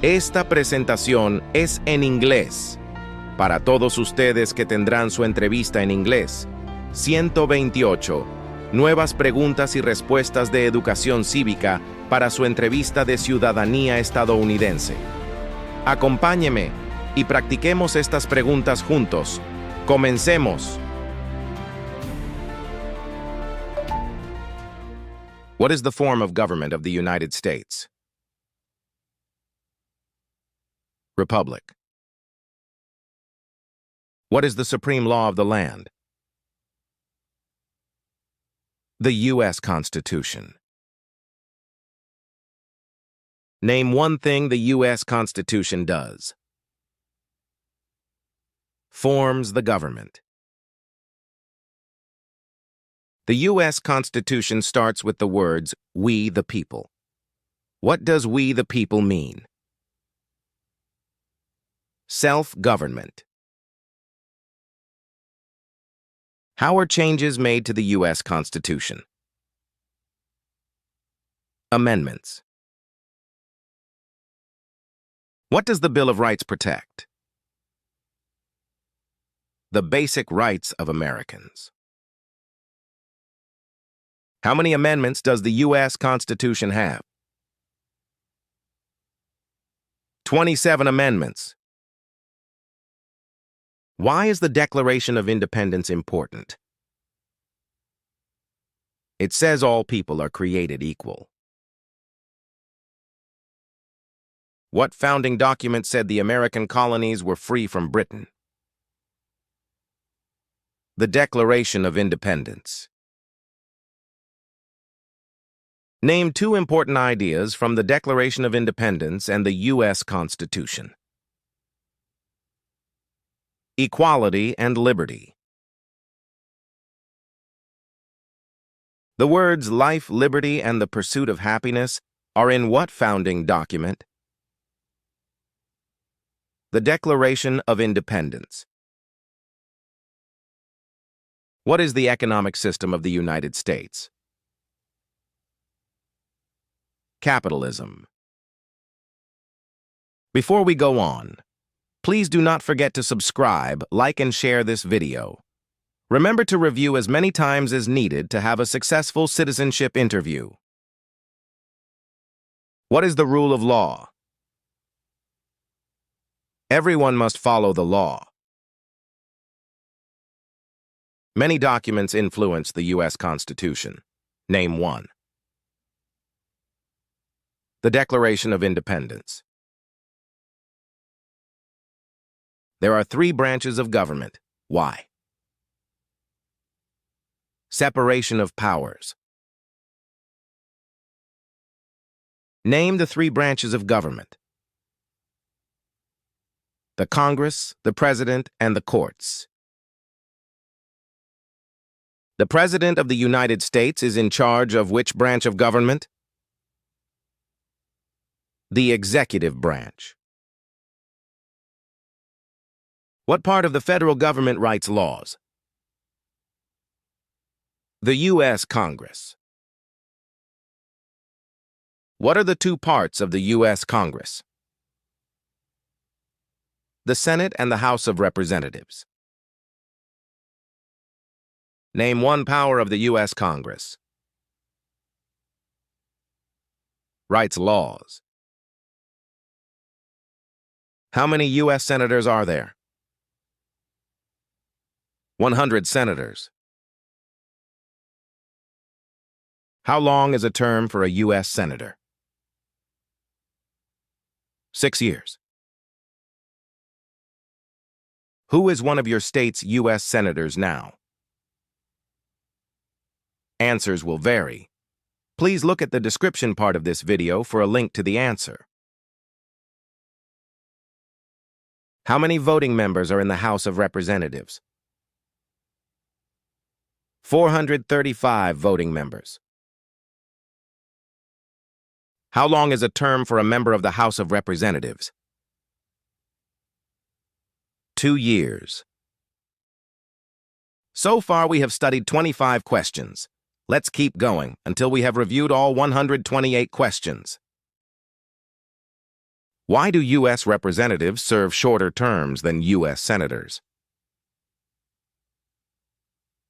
Esta presentación es en inglés. Para todos ustedes que tendrán su entrevista en inglés, 128. Nuevas preguntas y respuestas de educación cívica para su entrevista de ciudadanía estadounidense. Acompáñeme y practiquemos estas preguntas juntos. ¡Comencemos! What is the form of government of the United States? Republic. What is the supreme law of the land? The U.S. Constitution. Name one thing the U.S. Constitution does. Forms the government. The U.S. Constitution starts with the words, "We the people." What does "we the people" mean? Self-government. How are changes made to the U.S. Constitution? Amendments. What does the Bill of Rights protect? The basic rights of Americans. How many amendments does the U.S. Constitution have? 27 amendments. Why is the Declaration of Independence important? It says all people are created equal. What founding document said the American colonies were free from Britain? The Declaration of Independence. Name two important ideas from the Declaration of Independence and the U.S. Constitution. Equality and liberty. The words life, liberty, and the pursuit of happiness are in what founding document? The Declaration of Independence. What is the economic system of the United States? Capitalism. Before we go on, please do not forget to subscribe, like, and share this video. Remember to review as many times as needed to have a successful citizenship interview. What is the rule of law? Everyone must follow the law. Many documents influence the U.S. Constitution. Name one. The Declaration of Independence. There are three branches of government. Why? Separation of powers. Name the three branches of government. The Congress, the President, and the courts. The President of the United States is in charge of which branch of government? The executive branch. What part of the federal government writes laws? The U.S. Congress. What are the two parts of the U.S. Congress? The Senate and the House of Representatives. Name one power of the U.S. Congress. Writes laws. How many U.S. senators are there? 100 senators. How long is a term for a U.S. senator? 6 years. Who is one of your state's U.S. senators now? Answers will vary. Please look at the description part of this video for a link to the answer. How many voting members are in the House of Representatives? 435 voting members. How long is a term for a member of the House of Representatives? 2 years. So far, we have studied 25 questions. Let's keep going until we have reviewed all 128 questions. Why do U.S. representatives serve shorter terms than U.S. senators?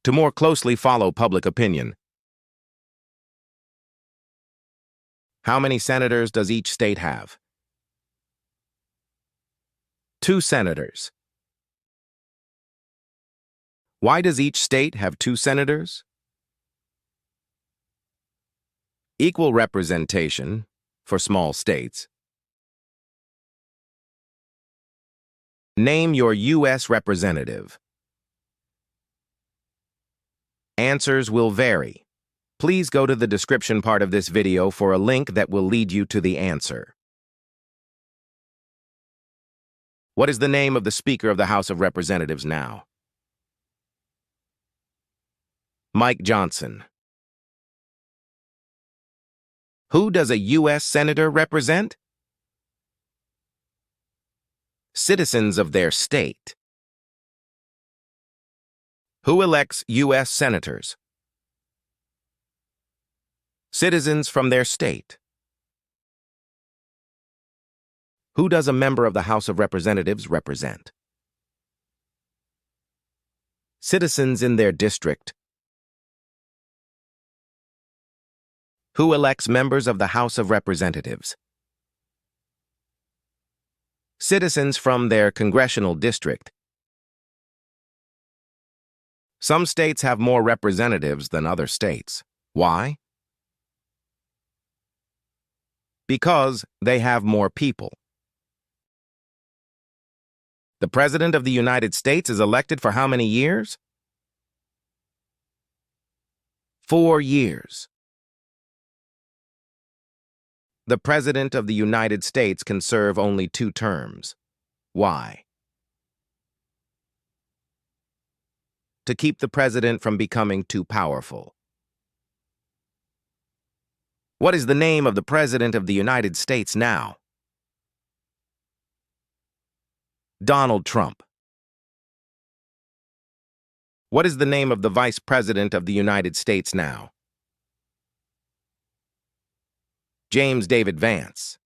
To more closely follow public opinion. How many senators does each state have? 2 senators. Why does each state have 2 senators? Equal representation for small states. Name your U.S. representative. Answers will vary. Please go to the description part of this video for a link that will lead you to the answer. What is the name of the Speaker of the House of Representatives now? Mike Johnson. Who does a U.S. Senator represent? Citizens of their state. Who elects U.S. Senators? Citizens from their state. Who does a member of the House of Representatives represent? Citizens in their district. Who elects members of the House of Representatives? Citizens from their congressional district. Some states have more representatives than other states. Why? Because they have more people. The President of the United States is elected for how many years? 4 years. The President of the United States can serve only 2 terms. Why? To keep the President from becoming too powerful. What is the name of the President of the United States now? Donald Trump. What is the name of the Vice President of the United States now? James David Vance.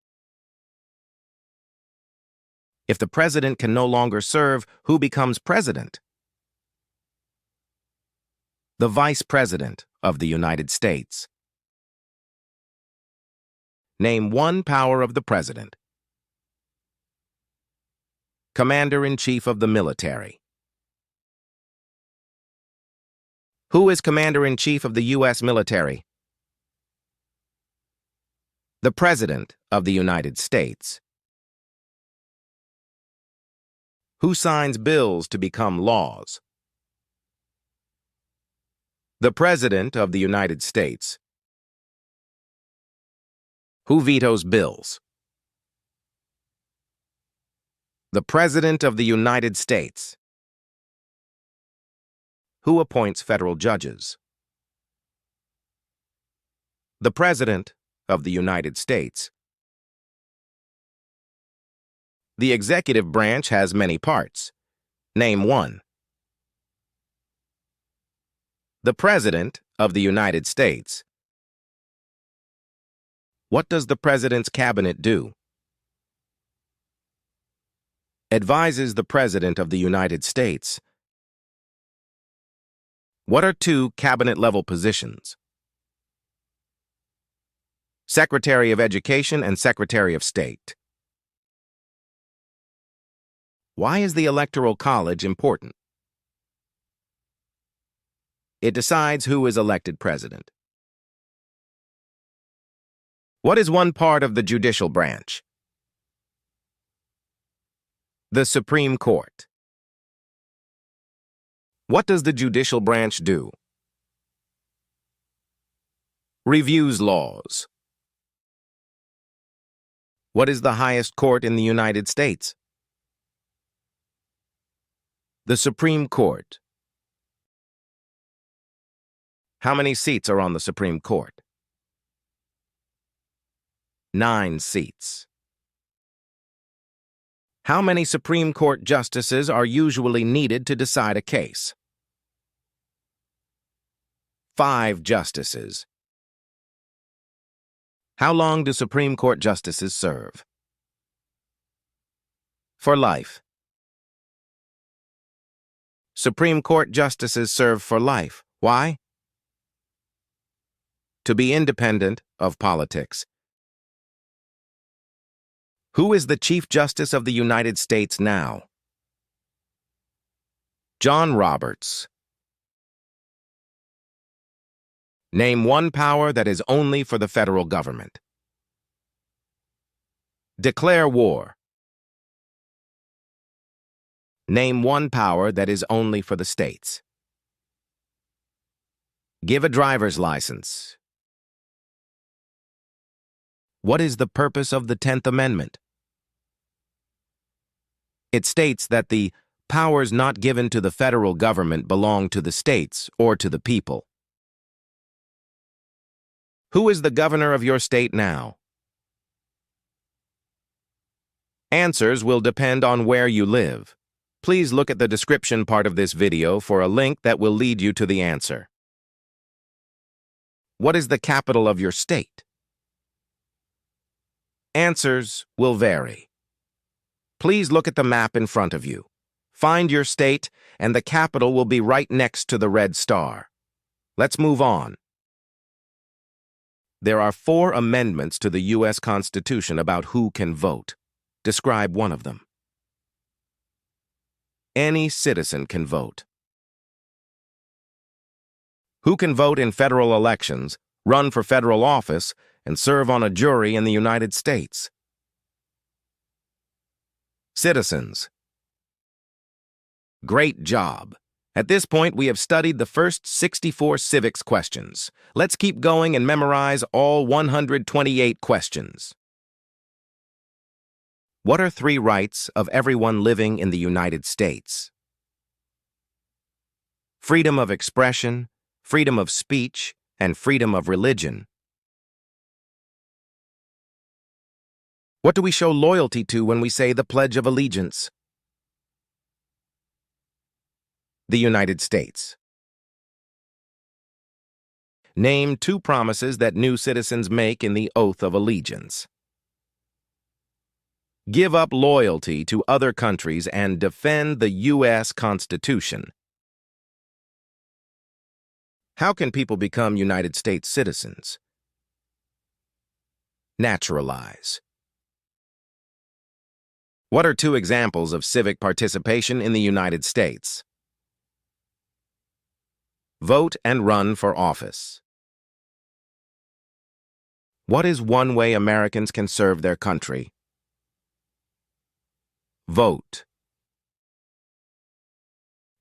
If the President can no longer serve, who becomes President? The Vice President of the United States. Name one power of the President. Commander-in-Chief of the military. Who is Commander-in-Chief of the U.S. military? The President of the United States. Who signs bills to become laws? The President of the United States. Who vetoes bills? The President of the United States. Who appoints federal judges? The President of the United States. The executive branch has many parts. Name one. The President of the United States. What does the President's cabinet do? Advises the President of the United States. What are 2 cabinet-level positions? Secretary of Education and Secretary of State. Why is the Electoral College important? It decides who is elected president. What is one part of the judicial branch? The Supreme Court. What does the judicial branch do? Reviews laws. What is the highest court in the United States? The Supreme Court. How many seats are on the Supreme Court? 9 seats. How many Supreme Court justices are usually needed to decide a case? 5 justices. How long do Supreme Court justices serve? For life. Supreme Court justices serve for life. Why? To be independent of politics. Who is the Chief Justice of the United States now? John Roberts. Name one power that is only for the federal government. Declare war. Name one power that is only for the states. Give a driver's license. What is the purpose of the 10th Amendment? It states that the powers not given to the federal government belong to the states or to the people. Who is the governor of your state now? Answers will depend on where you live. Please look at the description part of this video for a link that will lead you to the answer. What is the capital of your state? Answers will vary. Please look at the map in front of you. Find your state, and the capital will be right next to the red star. Let's move on. There are 4 amendments to the U.S. Constitution about who can vote. Describe one of them. Any citizen can vote. Who can vote in federal elections, run for federal office, and serve on a jury in the United States? Citizens. Great job. At this point, we have studied the first 64 civics questions. Let's keep going and memorize all 128 questions. What are 3 rights of everyone living in the United States? Freedom of expression, freedom of speech, and freedom of religion. What do we show loyalty to when we say the Pledge of Allegiance? The United States. Name 2 promises that new citizens make in the Oath of Allegiance. Give up loyalty to other countries and defend the U.S. Constitution. How can people become United States citizens? Naturalize. What are 2 examples of civic participation in the United States? Vote and run for office. What is one way Americans can serve their country? Vote.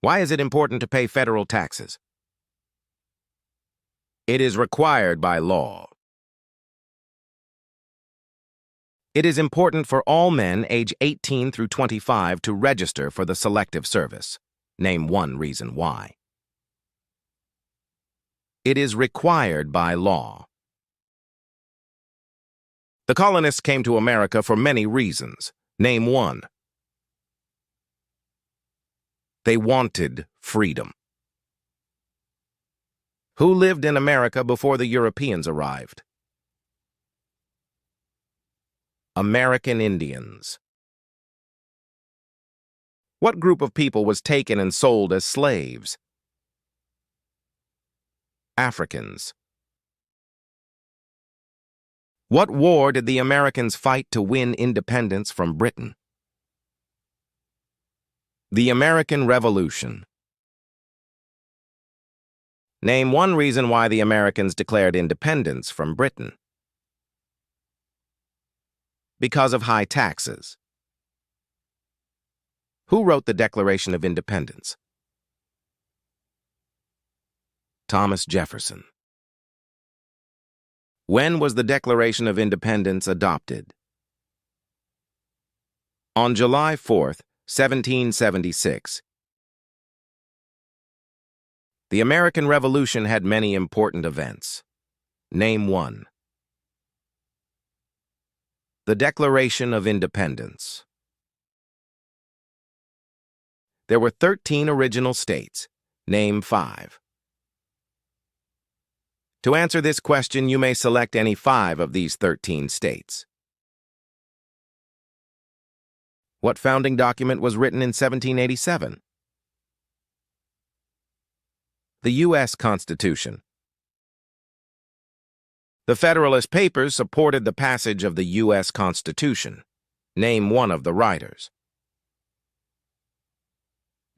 Why is it important to pay federal taxes? It is required by law. It is important for all men age 18 through 25 to register for the Selective Service. Name one reason why. It is required by law. The colonists came to America for many reasons. Name one. They wanted freedom. Who lived in America before the Europeans arrived? American Indians. What group of people was taken and sold as slaves? Africans. What war did the Americans fight to win independence from Britain? The American Revolution. Name one reason why the Americans declared independence from Britain. Because of high taxes. Who wrote the Declaration of Independence? Thomas Jefferson. When was the Declaration of Independence adopted? On July 4th, 1776. The American Revolution had many important events. Name one. The Declaration of Independence. There were 13 original states. Name 5. To answer this question, you may select any 5 of these 13 states. What founding document was written in 1787? The U.S. Constitution. The Federalist Papers supported the passage of the U.S. Constitution. Name one of the writers.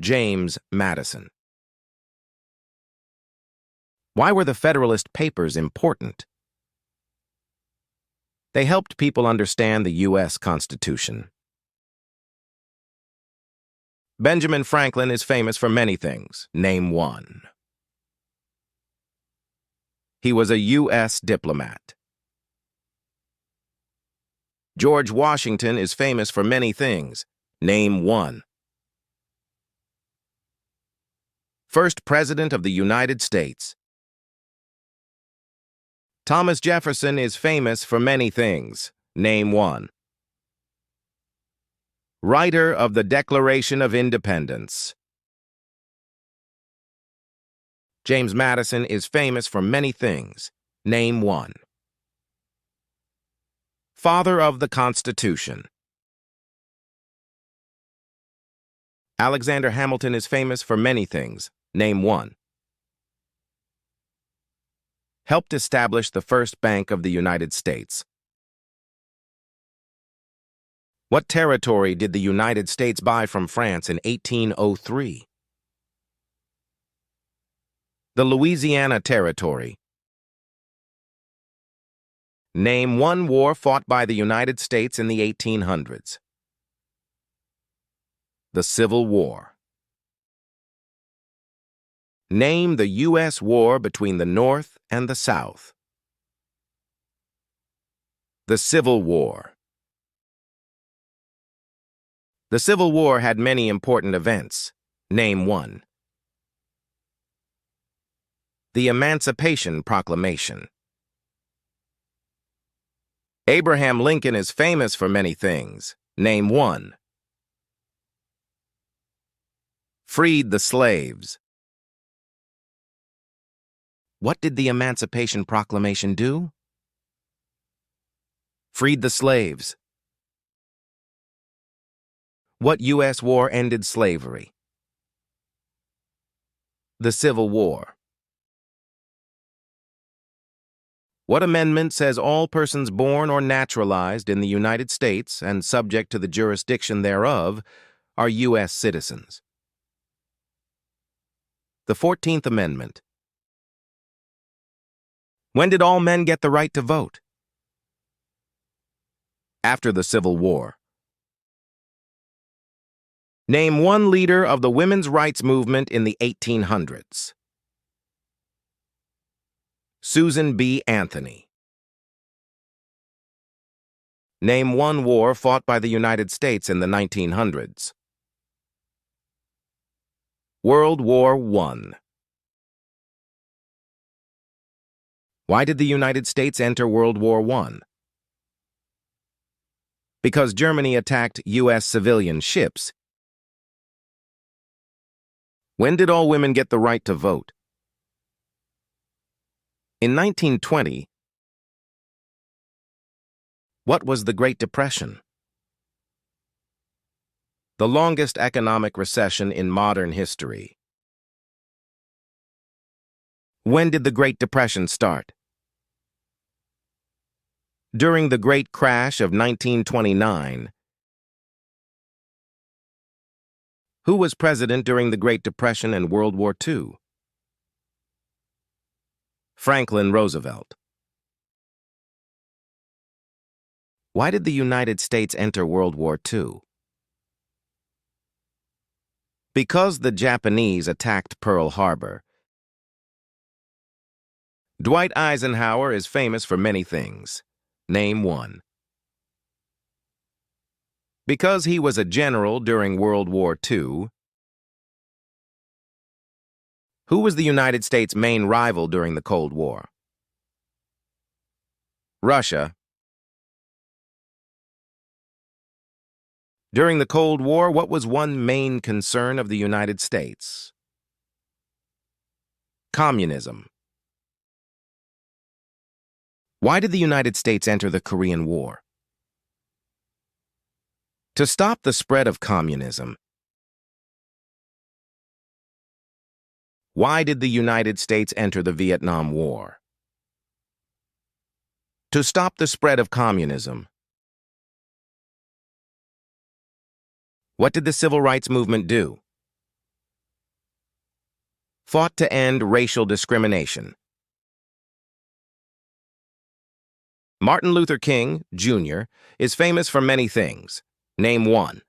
James Madison. Why were the Federalist Papers important? They helped people understand the U.S. Constitution. Benjamin Franklin is famous for many things. Name one. He was a U.S. diplomat. George Washington is famous for many things. Name one. First President of the United States. Thomas Jefferson is famous for many things. Name one. Writer of the Declaration of Independence. James Madison is famous for many things. Name one. Father of the Constitution. Alexander Hamilton is famous for many things. Name one. Helped establish the first bank of the United States. What territory did the United States buy from France in 1803? The Louisiana Territory. Name one war fought by the United States in the 1800s. The Civil War. Name the U.S. war between the North and the South. The Civil War. The Civil War had many important events. Name one. The Emancipation Proclamation. Abraham Lincoln is famous for many things. Name one. Freed the slaves. What did the Emancipation Proclamation do? Freed the slaves. What U.S. war ended slavery? The Civil War. What amendment says all persons born or naturalized in the United States and subject to the jurisdiction thereof are U.S. citizens? The 14th Amendment. When did all men get the right to vote? After the Civil War. Name one leader of the women's rights movement in the 1800s. Susan B. Anthony. Name one war fought by the United States in the 1900s. World War I. Why did the United States enter World War I? Because Germany attacked U.S. civilian ships. When did all women get the right to vote? In 1920, what was the Great Depression? The longest economic recession in modern history. When did the Great Depression start? During the Great Crash of 1929. Who was president during the Great Depression and World War II? Franklin Roosevelt. Why did the United States enter World War II? Because the Japanese attacked Pearl Harbor. Dwight Eisenhower is famous for many things. Name one. Because he was a general during World War II. Who was the United States' main rival during the Cold War? Russia. During the Cold War, what was one main concern of the United States? Communism. Why did the United States enter the Korean War? To stop the spread of communism. Why did the United States enter the Vietnam War? To stop the spread of communism. What did the Civil Rights Movement do? Fought to end racial discrimination. Martin Luther King, Jr., is famous for many things. Name one.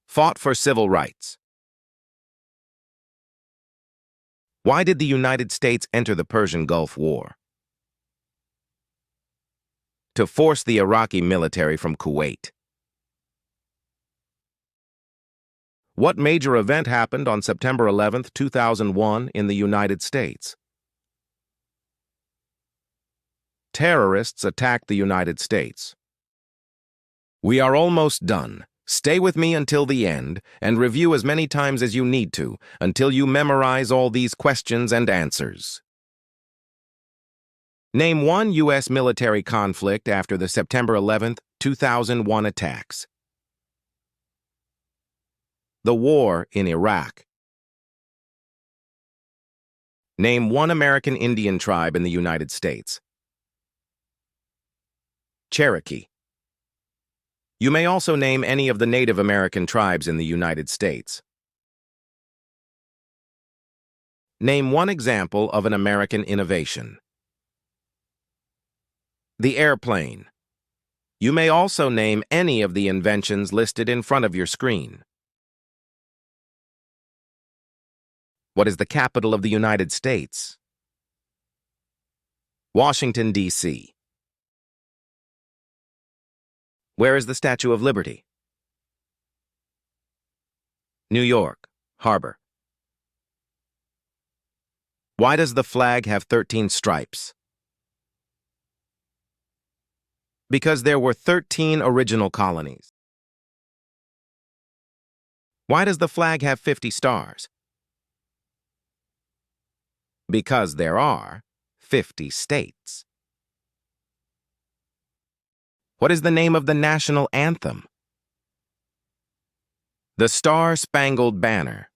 Fought for civil rights. Why did the United States enter the Persian Gulf War? To force the Iraqi military from Kuwait. What major event happened on September 11, 2001 in the United States? Terrorists attacked the United States. We are almost done. Stay with me until the end and review as many times as you need to until you memorize all these questions and answers. Name one U.S. military conflict after the September 11, 2001 attacks. The war in Iraq. Name one American Indian tribe in the United States. Cherokee. You may also name any of the Native American tribes in the United States. Name one example of an American innovation. The airplane. You may also name any of the inventions listed in front of your screen. What is the capital of the United States? Washington, D.C. Where is the Statue of Liberty? New York, Harbor. Why does the flag have 13 stripes? Because there were 13 original colonies. Why does the flag have 50 stars? Because there are 50 states. What is the name of the national anthem? The Star-Spangled Banner.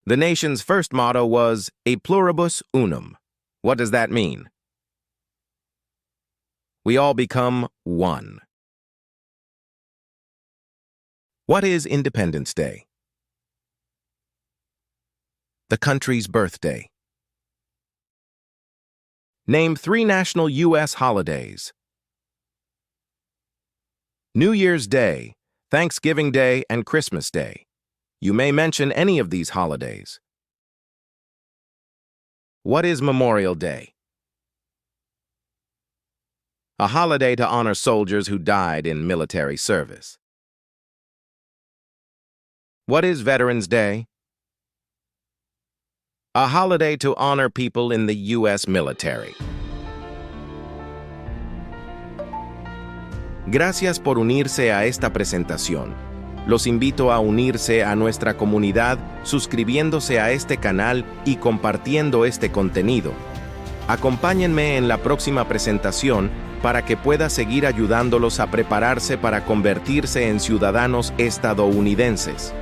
The nation's first motto was E pluribus unum. What does that mean? We all become one. What is Independence Day? The country's birthday. Name three national U.S. holidays. New Year's Day, Thanksgiving Day, and Christmas Day. You may mention any of these holidays. What is Memorial Day? A holiday to honor soldiers who died in military service. What is Veterans Day? A holiday to honor people in the U.S. military. Gracias por unirse a esta presentación. Los invito a unirse a nuestra comunidad suscribiéndose a este canal y compartiendo este contenido. Acompáñenme en la próxima presentación para que pueda seguir ayudándolos a prepararse para convertirse en ciudadanos estadounidenses.